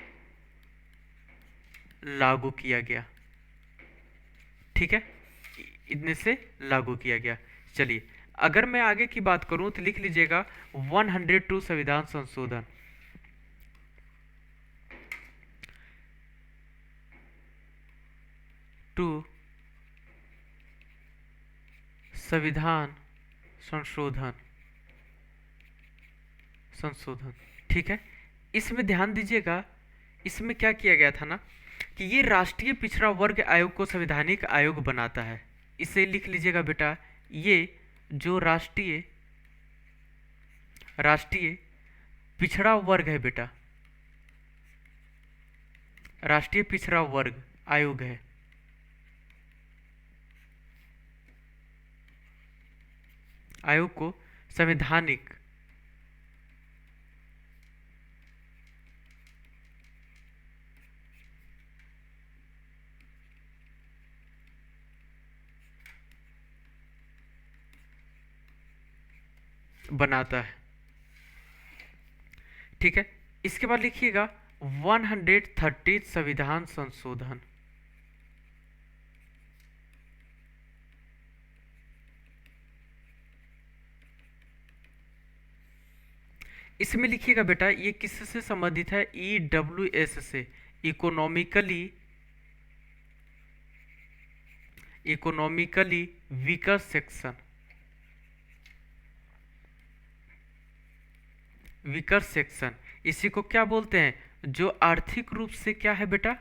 लागू किया गया। ठीक है, इतने से लागू किया गया। चलिए, अगर मैं आगे की बात करूं तो लिख लीजिएगा 102 संविधान संशोधन, संविधान संशोधन, संशोधन। ठीक है, इसमें ध्यान दीजिएगा, इसमें क्या किया गया था ना कि ये राष्ट्रीय पिछड़ा वर्ग आयोग को संवैधानिक आयोग बनाता है। इसे लिख लीजिएगा बेटा, ये जो राष्ट्रीय पिछड़ा वर्ग है बेटा, राष्ट्रीय पिछड़ा वर्ग आयोग है, आयोग को संवैधानिक बनाता है। ठीक है, इसके बाद लिखिएगा 130 संविधान संशोधन, इसमें लिखिएगा बेटा, ये किससे संबंधित है? EWS से, economically weaker section, weaker section. इसी को क्या बोलते हैं? जो आर्थिक रूप से क्या है बेटा?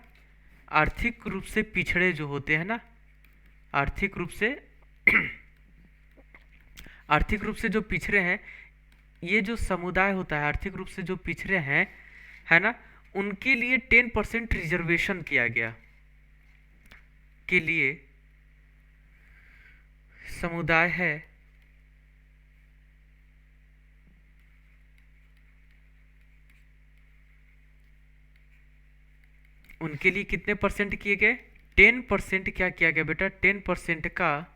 आर्थिक रूप से पिछड़े जो होते हैं ना, आर्थिक रूप से आर्थिक रूप से जो पिछड़े हैं, ये जो समुदाय होता है आर्थिक रूप से जो पिछड़े हैं, है ना, उनके लिए 10% रिजर्वेशन किया गया, के लिए समुदाय है उनके लिए कितने परसेंट किए गए? 10% क्या किया गया बेटा? 10% का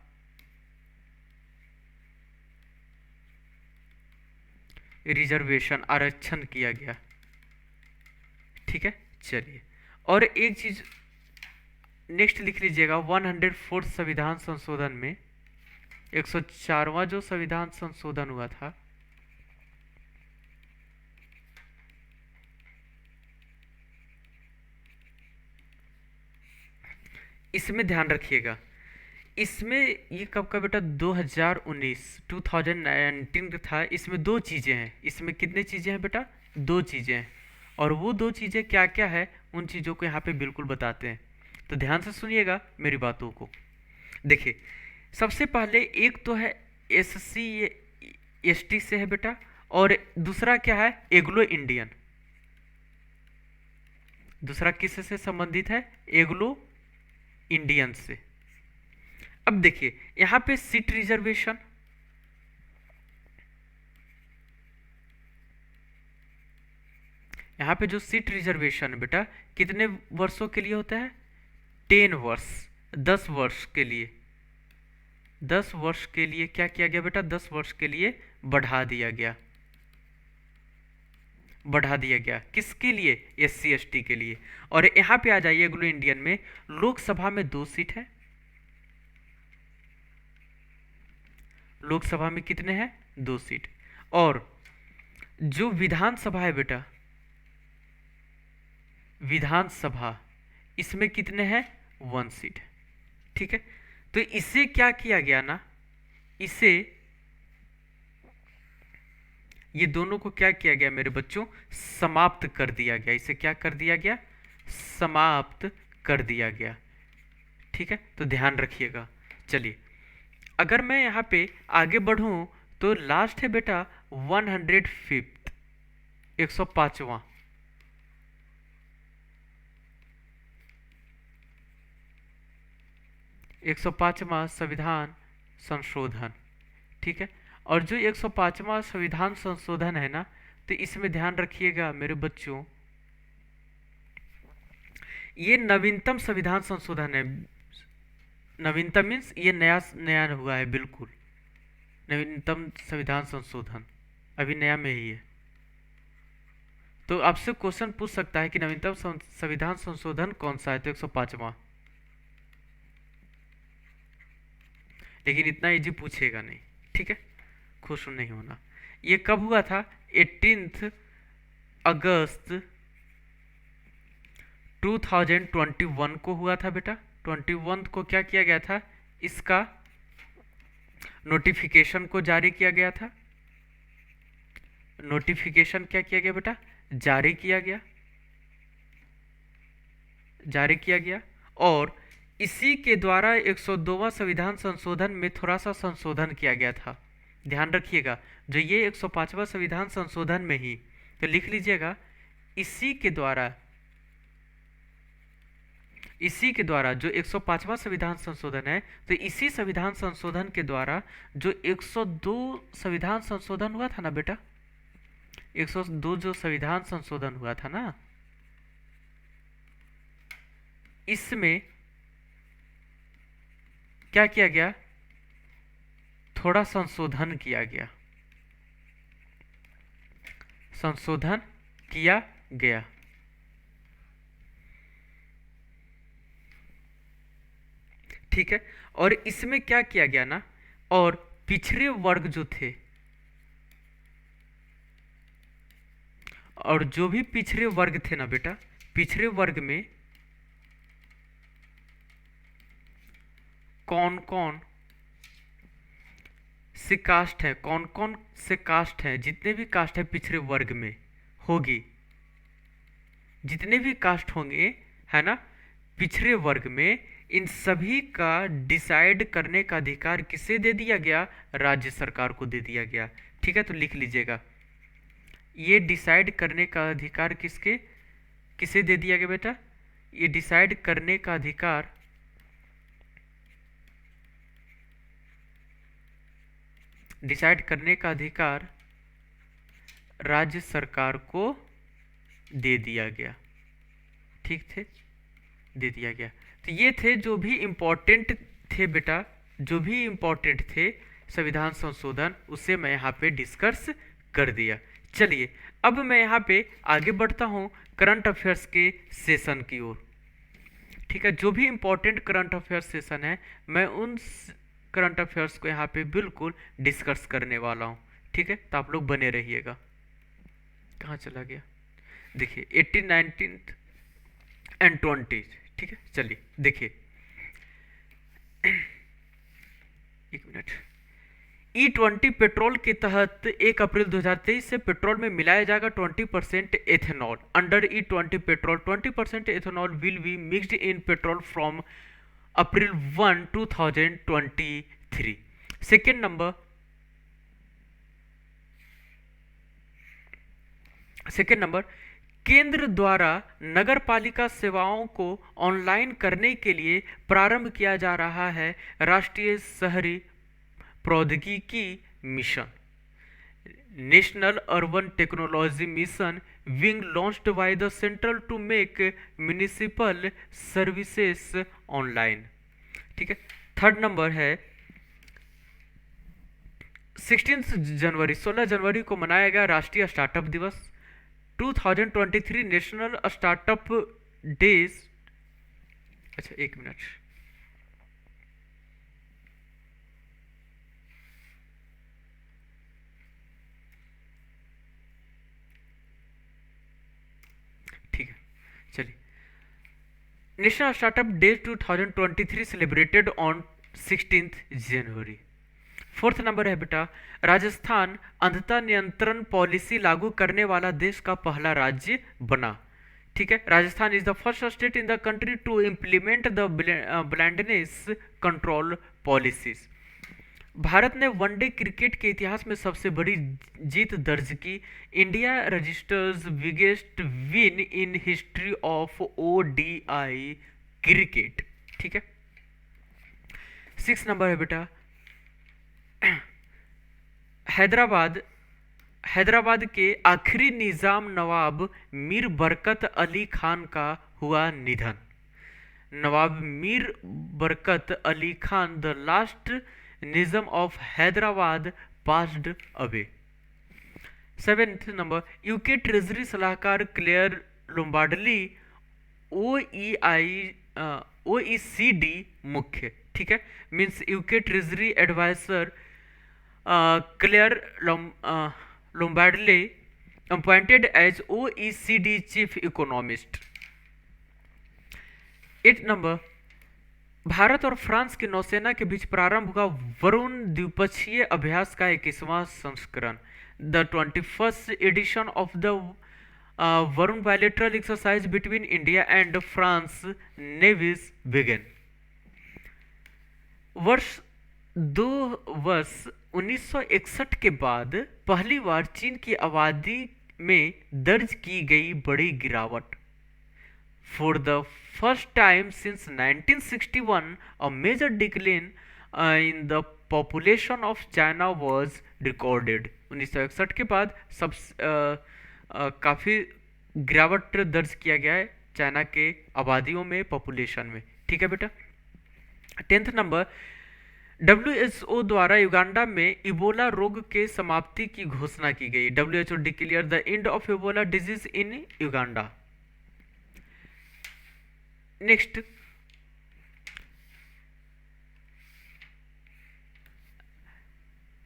रिजर्वेशन, आरक्षण किया गया। ठीक है, चलिए, और एक चीज नेक्स्ट लिख लीजिएगा, 104 संविधान संशोधन में 104वां जो संविधान संशोधन हुआ था, इसमें ध्यान रखिएगा, इसमें ये कब का बेटा? 2019 था। इसमें दो चीज़ें हैं, इसमें कितने चीज़ें हैं बेटा? दो चीज़ें हैं, और वो दो चीज़ें क्या क्या है, उन चीज़ों को यहाँ पे बिल्कुल बताते हैं। तो ध्यान से सुनिएगा मेरी बातों को। देखिए, सबसे पहले एक तो है SC ST से है बेटा, और दूसरा क्या है, एग्लो इंडियन। दूसरा किससे संबंधित है, एग्लो इंडियन से। अब देखिए यहां पे सीट रिजर्वेशन, यहाँ पे जो सीट रिजर्वेशन बेटा कितने वर्षों के लिए होता है, 10 वर्ष, 10 वर्ष के लिए। 10 वर्ष के लिए क्या किया गया बेटा, 10 वर्ष के लिए बढ़ा दिया गया। बढ़ा दिया गया किसके लिए, SC ST के लिए। और यहाँ पे आ जाइए एग्लो इंडियन में, लोकसभा में 2 सीट है। लोकसभा में कितने हैं, 2 सीट। और जो विधानसभा है बेटा, विधानसभा, इसमें कितने हैं, 1 सीट। ठीक है, तो इसे क्या किया गया ना, इसे, ये दोनों को क्या किया गया मेरे बच्चों, समाप्त कर दिया गया। इसे क्या कर दिया गया, समाप्त कर दिया गया। ठीक है, तो ध्यान रखिएगा। चलिए अगर मैं यहाँ पे आगे बढ़ूं तो लास्ट है बेटा 105th, 105वां। 105वां संविधान संशोधन। ठीक है, और जो 105वां संविधान संशोधन है ना, तो इसमें ध्यान रखिएगा मेरे बच्चों, ये नवीनतम संविधान संशोधन है। नवीनतम मीन्स ये नया नया हुआ है, बिल्कुल नवीनतम संविधान संशोधन अभी नया में ही है। तो आपसे क्वेश्चन पूछ सकता है कि नवीनतम संविधान संशोधन कौन सा है, तो 105वां। लेकिन इतना इजी पूछेगा नहीं, ठीक है, खुश नहीं होना। ये कब हुआ था, 18 अगस्त 2021 को हुआ था बेटा। 21 को क्या किया गया था, इसका नोटिफिकेशन को जारी किया गया था। नोटिफिकेशन क्या किया गया बेटा, जारी किया गया, जारी किया गया। और इसी के द्वारा 102वां संविधान संशोधन में थोड़ा सा संशोधन किया गया था। ध्यान रखिएगा, जो ये 105वां संविधान संशोधन में ही, तो लिख लीजिएगा, इसी के द्वारा, इसी के द्वारा जो 105वां संविधान संशोधन है, तो इसी संविधान संशोधन के द्वारा जो 102 संविधान संशोधन हुआ था ना बेटा, 102 जो संविधान संशोधन हुआ था ना, इसमें क्या किया गया, थोड़ा संशोधन किया गया, संशोधन किया गया। ठीक है, और इसमें क्या किया गया ना, और पिछड़े वर्ग जो थे, और जो भी पिछड़े वर्ग थे ना बेटा, पिछड़े वर्ग में कौन कौन से कास्ट है, कौन कौन से कास्ट है, जितने भी कास्ट है पिछड़े वर्ग में होगी, जितने भी कास्ट होंगे, है ना, पिछड़े वर्ग में, इन सभी का डिसाइड करने का अधिकार किसे दे दिया गया, राज्य सरकार को दे दिया गया। ठीक है, तो लिख लीजिएगा, ये डिसाइड करने का अधिकार किसके, किसे दे दिया गया बेटा, ये डिसाइड करने का अधिकार डिसाइड करने का अधिकार राज्य सरकार को दे दिया गया। ठीक थे, दे दिया गया। तो ये थे जो भी इम्पोर्टेंट थे बेटा, जो भी इम्पोर्टेंट थे संविधान संशोधन, उसे मैं यहाँ पे डिस्कस कर दिया। चलिए अब मैं यहाँ पे आगे बढ़ता हूँ करंट अफेयर्स के सेशन की ओर। ठीक है, जो भी इम्पोर्टेंट करंट अफेयर्स सेशन है, मैं उन करंट अफेयर्स को यहाँ पे बिल्कुल डिस्कस करने वाला हूँ। ठीक है, तो आप लोग बने रहिएगा। कहाँ चला गया, देखिए 18, 19 एंड 20। ठीक है, चलिए देखिए, एक मिनट। E20 पेट्रोल के तहत 1 अप्रैल 2023 से पेट्रोल में मिलाया जाएगा 20% ethanol. Under E20 petrol 20% ethanol will be mixed in petrol from April 1, 2023। Three. Second number, केंद्र द्वारा नगर पालिका सेवाओं को ऑनलाइन करने के लिए प्रारंभ किया जा रहा है राष्ट्रीय शहरी प्रौद्योगिकी मिशन, national urban technology mission, wing launched by the central to make municipal services online. ठीक है। थर्ड नंबर है 16 जनवरी को मनाया गया राष्ट्रीय स्टार्टअप दिवस, 2023 नेशनल स्टार्टअप डेज। अच्छा, एक मिनट। ठीक है, चलिए। National startup day 2023 celebrated on 16 January. Fourth number है बेटा, राजस्थान अंधता नियंत्रण पॉलिसी लागू करने वाला देश का पहला राज्य बना। ठीक है। Rajasthan is the first state in the country to implement the blindness control policies. Bharat ने वनडे क्रिकेट के इतिहास में सबसे बड़ी जीत दर्ज की। India registers biggest win in history of ODI cricket. ठीक है। 6 नंबर है बेटा, हैदराबाद के आखिरी निजाम नवाब मीर बरकत अली खान का हुआ निधन। Nawab Mir Barkat Ali Khan, the last Nizam of Hyderabad, passed away. 7th number, UK treasury सलाहकार क्लेयर लोम्बार्डली ओईसीडी मुख्य। ठीक है। Means UK treasury adviser Clare Lombardelli appointed as OECD chief economist. 8 number, Bharat और फ्रांस की नौसेना के बीच प्रारंभ हुआ वरुण द्विपक्षीय अभ्यास का 21वां संस्करण, the 21st edition of the Varun bilateral exercise between India and France navies began. वर्ष 1961 के बाद पहली बार चीन की आबादी में दर्ज की गई बड़ी गिरावट। For the first time since 1961, a major decline in the population of China was recorded. 1961 के बाद काफ़ी गिरावट दर्ज किया गया है चाइना के आबादियों में, पॉपुलेशन में। ठीक है बेटा। 10th नंबर, WHO द्वारा युगांडा में इबोला रोग के समाप्ति की घोषणा की गई। WHO declare the end of Ebola disease in Uganda. Next,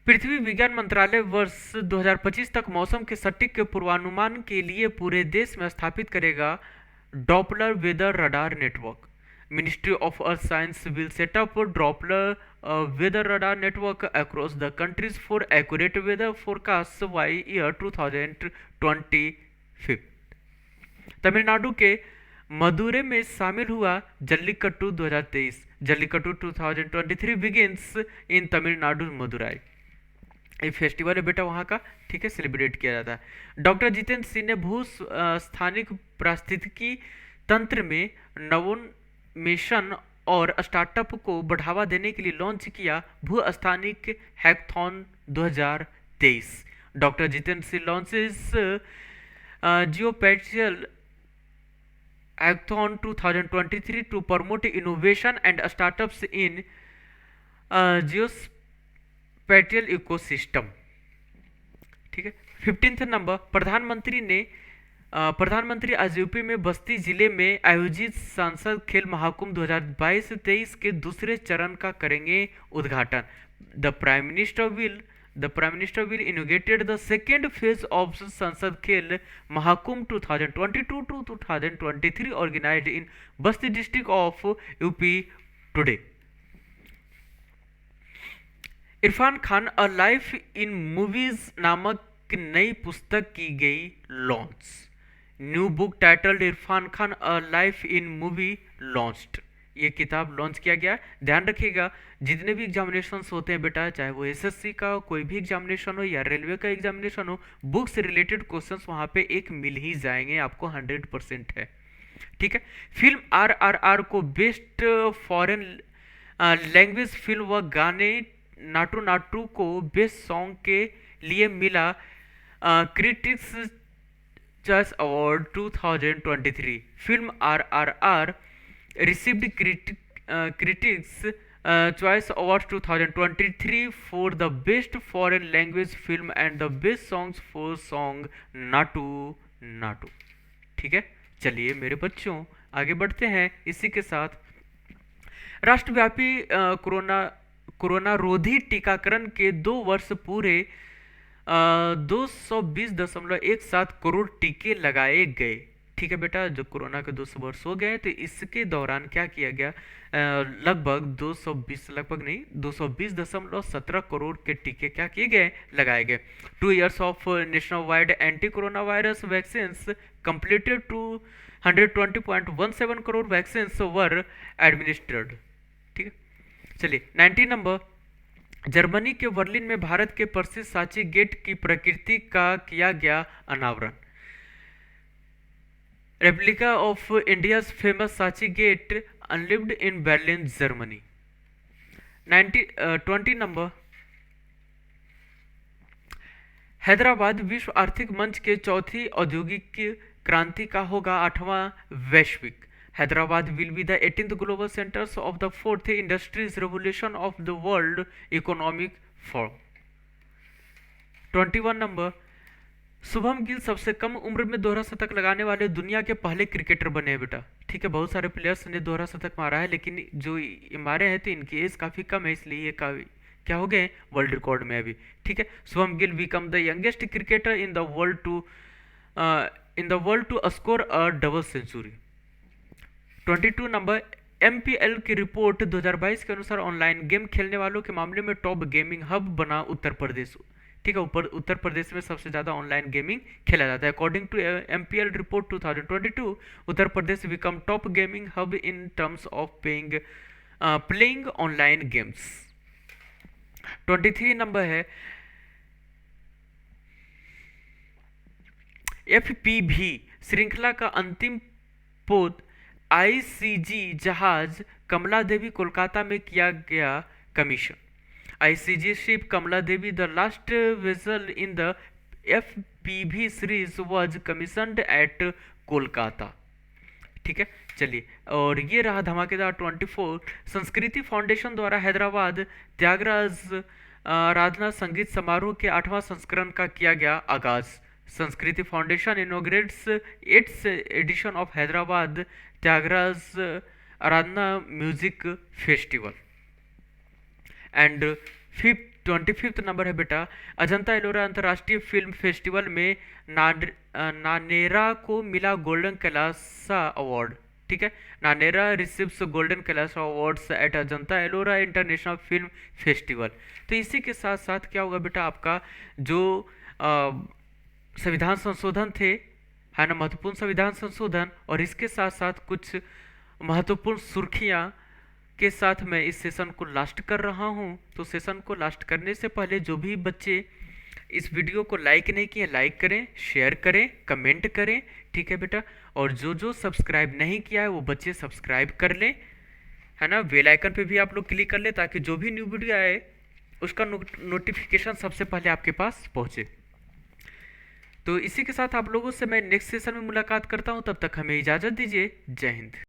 पृथ्वी विज्ञान मंत्रालय वर्ष 2025 तक मौसम के सटीक पूर्वानुमान के लिए पूरे देश में स्थापित करेगा Doppler weather radar network. Ministry of Earth Science will set up Doppler weather radar network across the countries for accurate weather forecast by year 2025। Tamil Nadu के मदुरै में शामिल हुआ जल्लीकट्टू 2023। Jallikattu 2023 begins in Tamil Nadu Madurai. ये फेस्टिवल है बेटा वहाँ का। ठीक है, सेलिब्रेट किया जाता है। डॉक्टर जितेंद्र सिंह ने भू स्थानिक पारिस्थितिकी तंत्र में नवोन्मेषण और स्टार्टअप को बढ़ावा देने के लिए लॉन्च किया भू स्थानिक hackathon 2023। Doctor Jitendra Singh launches geospatial hackathon 2023 to promote innovation and startups in geospatial ecosystem. ठीक है। 15th नंबर, प्रधानमंत्री आज यूपी में बस्ती जिले में आयोजित सांसद खेल महाकुंभ 2022-23 के दूसरे चरण का करेंगे उद्घाटन। The prime minister will inaugurated the second phase of संसद खेल Mahakumbh 2022 to 2023 organized in Basti district of UP today. Irfan Khan a life in movies नामक नई पुस्तक की गई launch. New book titled Irfan Khan a life in movie launched. ये किताब लॉन्च किया गया। ध्यान रखिएगा, जितने भी एग्जामिनेशंस होते हैं बेटा, चाहे वो एसएससी का कोई भी एग्जामिनेशन हो या रेलवे का एग्जामिनेशन हो, बुक से रिलेटेड क्वेश्चंस वहाँ पे एक मिल ही जाएंगे आपको, 100% है। ठीक है। फिल्म RRR को बेस्ट फॉरेन लैंग्वेज फिल्म व गाने नाटू नाटू को बेस्ट सॉन्ग के लिए मिला critics choice award 2023। Film RRR received critics choice awards 2023 for the best foreign language film and the best songs for song Naatu Naatu. ठीक है, चलिए मेरे बच्चों आगे बढ़ते हैं। इसी के साथ राष्ट्रव्यापी कोरोना रोधी टीकाकरण के 2 वर्ष पूरे, 220.17 करोड़ टीके लगाए गए। ठीक है बेटा, जो कोरोना के 200 वर्ष हो गए तो इसके दौरान क्या किया गया, लगभग 220.17 करोड़ के टीके क्या किए गए, लगाए गए। 2 years of national wide anti corona virus vaccine completed, 220.17 crore vaccine were administered. ठीक है, चलिए 19 नंबर, जर्मनी के बर्लिन में भारत के प्रसिद्ध सांची गेट की प्रकृति का किया गया अनावरण। Replica of India's famous Sanchi gate unveiled in Berlin Germany. 20 number, Hyderabad विश्व आर्थिक मंच के चौथी औद्योगिक क्रांति का होगा 8वां वैश्विक। Hyderabad will be the 18th global centers of the 4th Industries Revolution of the World Economic Forum। 21 number, Shubham Gill सबसे कम उम्र में दोहरा शतक लगाने वाले दुनिया के पहले क्रिकेटर बने हैं बेटा। ठीक है, बहुत सारे प्लेयर्स ने दोहरा शतक मारा है, लेकिन जो मारे हैं तो इनकी एज काफ़ी कम है, इसलिए ये क्या हो गए, वर्ल्ड रिकॉर्ड में अभी। ठीक है, Shubham Gill become the youngest cricketer in the world to score a double century. 22 number, MPL की रिपोर्ट 2022 के अनुसार ऑनलाइन गेम खेलने वालों के मामले में टॉप गेमिंग हब बना उत्तर प्रदेश। ठीक है, उत्तर प्रदेश में सबसे ज़्यादा ऑनलाइन गेमिंग खेला जाता है। According to MPL report 2022, Uttar Pradesh become top gaming hub in terms of playing online games. 23 number है, FPV श्रृंखला का अंतिम पोत ICG जहाज कमला देवी कोलकाता में किया गया commission. ICG ship Kamla Devi the last vessel in the FPV series was commissioned at Kolkata. ठीक है, चलिए, और ये रहा धमाकेदार 24। संस्कृति फाउंडेशन द्वारा हैदराबाद त्यागराज आराधना संगीत समारोह के 8वां संस्करण का किया गया आगाज। Sanskriti foundation inaugurates 8th edition of Hyderabad Tyagaraja Aradhana music festival. And 25th number है बेटा, अजंता एलोरा अंतर्राष्ट्रीय फिल्म फेस्टिवल में नानेरा को मिला गोल्डन कैलासा अवार्ड। ठीक है, Nanera receives golden Kailasa awards at Ajanta Ellora international film festival. तो इसी के साथ साथ क्या होगा बेटा, आपका जो संविधान संशोधन थे, है ना, महत्वपूर्ण संविधान संशोधन, और इसके साथ साथ कुछ महत्वपूर्ण सुर्खियां के साथ मैं इस सेशन को लास्ट कर रहा हूं। तो सेशन को लास्ट करने से पहले जो भी बच्चे इस वीडियो को लाइक नहीं किए, लाइक करें, शेयर करें, कमेंट करें। ठीक है बेटा, और जो सब्सक्राइब नहीं किया है वो बच्चे सब्सक्राइब कर लें, है ना। बेल आइकन पे भी आप लोग क्लिक कर लें ताकि जो भी न्यू वीडियो आए उसका नोटिफिकेशन सबसे पहले आपके पास पहुंचे। तो इसी के साथ आप लोगों से मैं नेक्स्ट सेशन में मुलाकात करता हूं, तब तक हमें इजाज़त दीजिए। जय हिंद।